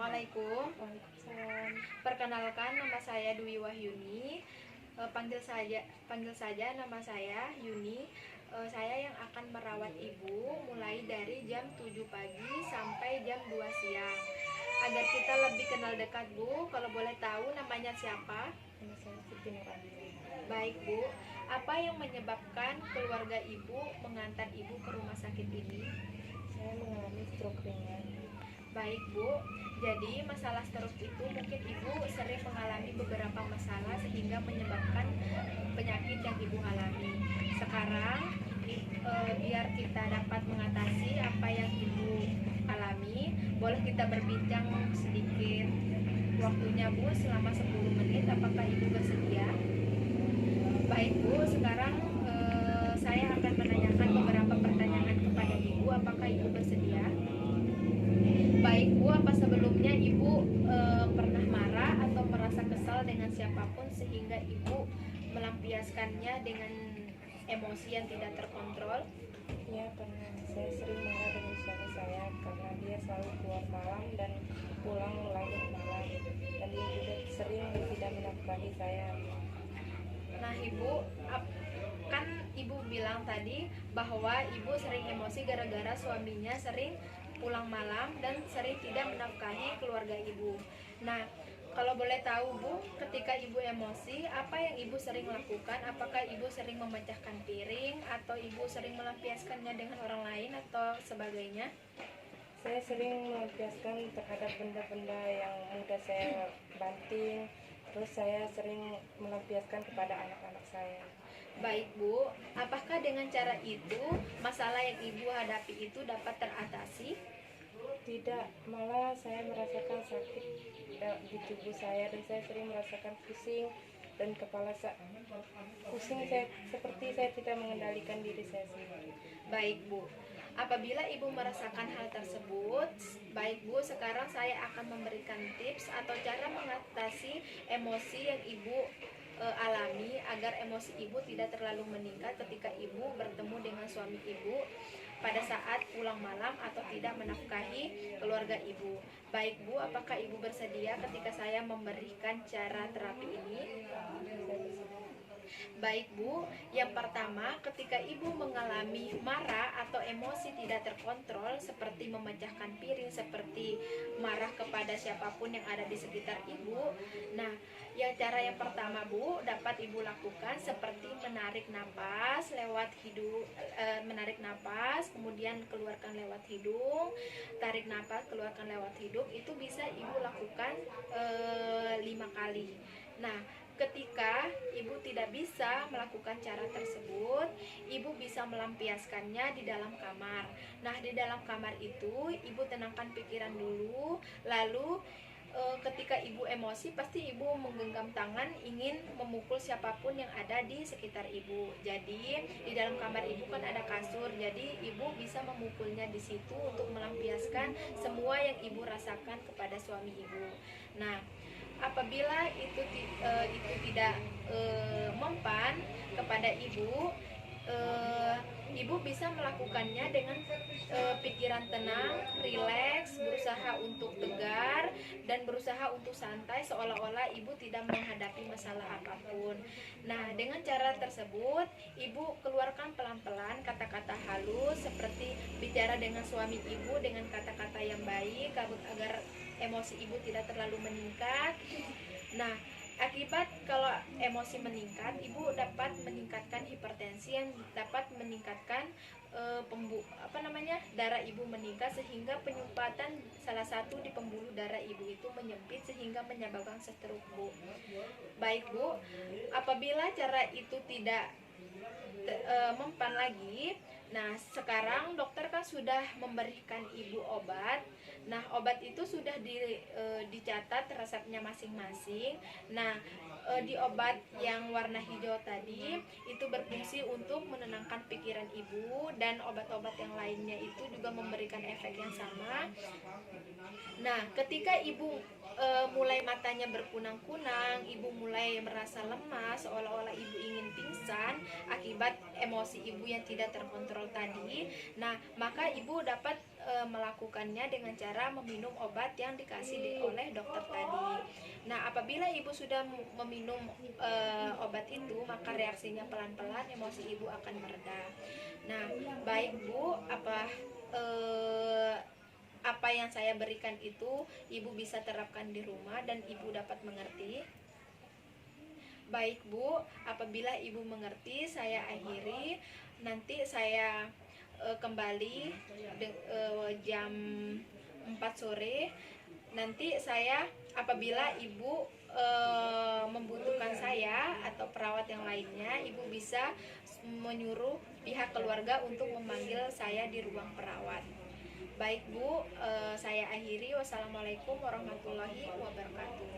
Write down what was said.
Assalamualaikum. Waalaikumsalam. Perkenalkan, nama saya Dwi Wahyuni. Panggil saja nama saya Yuni. Saya yang akan merawat ibu mulai dari jam 7 pagi sampai jam 2 siang. Agar kita lebih kenal dekat, Bu, kalau boleh tahu namanya siapa? Nama saya Siti Nurani. Baik, Bu. Apa yang menyebabkan keluarga ibu mengantar ibu ke rumah sakit ini? Saya mengalami stroke ringan. Baik, Bu. Jadi masalah stroke itu mungkin ibu sering mengalami beberapa masalah sehingga menyebabkan penyakit yang ibu alami. Sekarang biar kita dapat mengatasi apa yang ibu alami, boleh kita berbincang sedikit. Waktunya, Bu, selama 10 menit. Apakah ibu bersedia? Baik, Bu. Sekarang saya akan menanyakan beberapa pertanyaan kepada ibu. Apakah ibu bersedia? Baik, Bu, apa sebelumnya ibu pernah marah atau merasa kesal dengan siapapun sehingga ibu melampiaskannya dengan emosi yang tidak terkontrol? Ya, karena saya sering marah dengan suami saya karena dia selalu keluar malam dan pulang larut malam, dan dia juga sering tidak menafkahi saya. Nah, Ibu, kan Ibu bilang tadi bahwa Ibu sering emosi gara-gara suaminya sering pulang malam dan sering tidak menafkahi keluarga Ibu. Nah, kalau boleh tahu, Bu, ketika Ibu emosi, apa yang Ibu sering lakukan? Apakah Ibu sering memecahkan piring atau Ibu sering melampiaskannya dengan orang lain atau sebagainya? Saya sering melampiaskan terhadap benda-benda yang mudah saya banting. Terus saya sering melampiaskan kepada anak-anak saya. Baik, Bu, apakah dengan cara itu masalah yang Ibu hadapi itu dapat teratasi? Tidak, malah saya merasakan sakit di tubuh saya, dan saya sering merasakan pusing dan kepala pusing. Saya seperti saya tidak mengendalikan diri saya sendiri. Baik, Bu. Apabila Ibu merasakan hal tersebut, baik, Bu, sekarang saya akan memberikan tips atau cara mengatasi emosi yang Ibu alami agar emosi Ibu tidak terlalu meningkat ketika Ibu bertemu dengan suami Ibu pada saat pulang malam atau tidak menafkahi keluarga Ibu. Baik, Bu, apakah Ibu bersedia ketika saya memberikan cara terapi ini? Baik, Bu, yang pertama, ketika Ibu mengalami marah atau emosi tidak terkontrol seperti memecahkan piring, seperti marah kepada siapapun yang ada di sekitar Ibu. Nah, cara yang pertama, Bu, dapat Ibu lakukan seperti menarik napas lewat hidung, menarik napas, kemudian keluarkan lewat hidung, tarik napas, keluarkan lewat hidung. Itu bisa Ibu lakukan 5 kali. Nah, ketika Ibu tidak bisa melakukan cara tersebut, Ibu bisa melampiaskannya di dalam kamar. Nah, di dalam kamar itu Ibu tenangkan pikiran dulu, lalu ketika Ibu emosi, pasti Ibu menggenggam tangan ingin memukul siapapun yang ada di sekitar Ibu. Jadi di dalam kamar Ibu kan ada kasur, jadi Ibu bisa memukulnya di situ untuk melampiaskan semua yang Ibu rasakan kepada suami Ibu. Nah, apabila itu tidak mempan kepada Ibu, Ibu bisa melakukannya dengan pikiran tenang, rileks, berusaha untuk tegar dan berusaha untuk santai seolah-olah Ibu tidak menghadapi masalah apapun. Nah, dengan cara tersebut Ibu keluarkan pelan-pelan kata-kata halus seperti bicara dengan suami Ibu dengan kata-kata yang baik agar emosi Ibu tidak terlalu meningkat. Nah, akibat kalau emosi meningkat, Ibu dapat meningkatkan hipertensi yang dapat meningkatkan darah Ibu meningkat sehingga penyumbatan salah satu di pembuluh darah Ibu itu menyempit sehingga menyebabkan stroke, Bu. Baik, Bu, apabila cara itu tidak mempan lagi, nah sekarang dokter kan sudah memberikan Ibu obat. Nah, obat itu sudah dicatat resepnya masing-masing. Nah, di obat yang warna hijau tadi itu berfungsi untuk menenangkan pikiran Ibu, dan obat-obat yang lainnya itu juga memberikan efek yang sama. Nah, ketika Ibu mulai matanya berkunang-kunang, Ibu mulai merasa lemas, seolah-olah Ibu ingin pingsan akibat emosi Ibu yang tidak terkontrol tadi. Nah, maka Ibu dapat melakukannya dengan cara meminum obat yang dikasih oleh dokter tadi. Nah, apabila ibu sudah meminum obat itu, maka reaksinya pelan-pelan, emosi ibu akan mereda. Nah, baik Bu, apa yang saya berikan itu ibu bisa terapkan di rumah dan ibu dapat mengerti. Baik Bu, apabila ibu mengerti, saya akhiri. Nanti saya kembali jam 4 sore. Nanti saya, apabila ibu membutuhkan saya atau perawat yang lainnya, ibu bisa menyuruh pihak keluarga untuk memanggil saya di ruang perawat. Baik Bu, saya akhiri. Wassalamualaikum warahmatullahi wabarakatuh.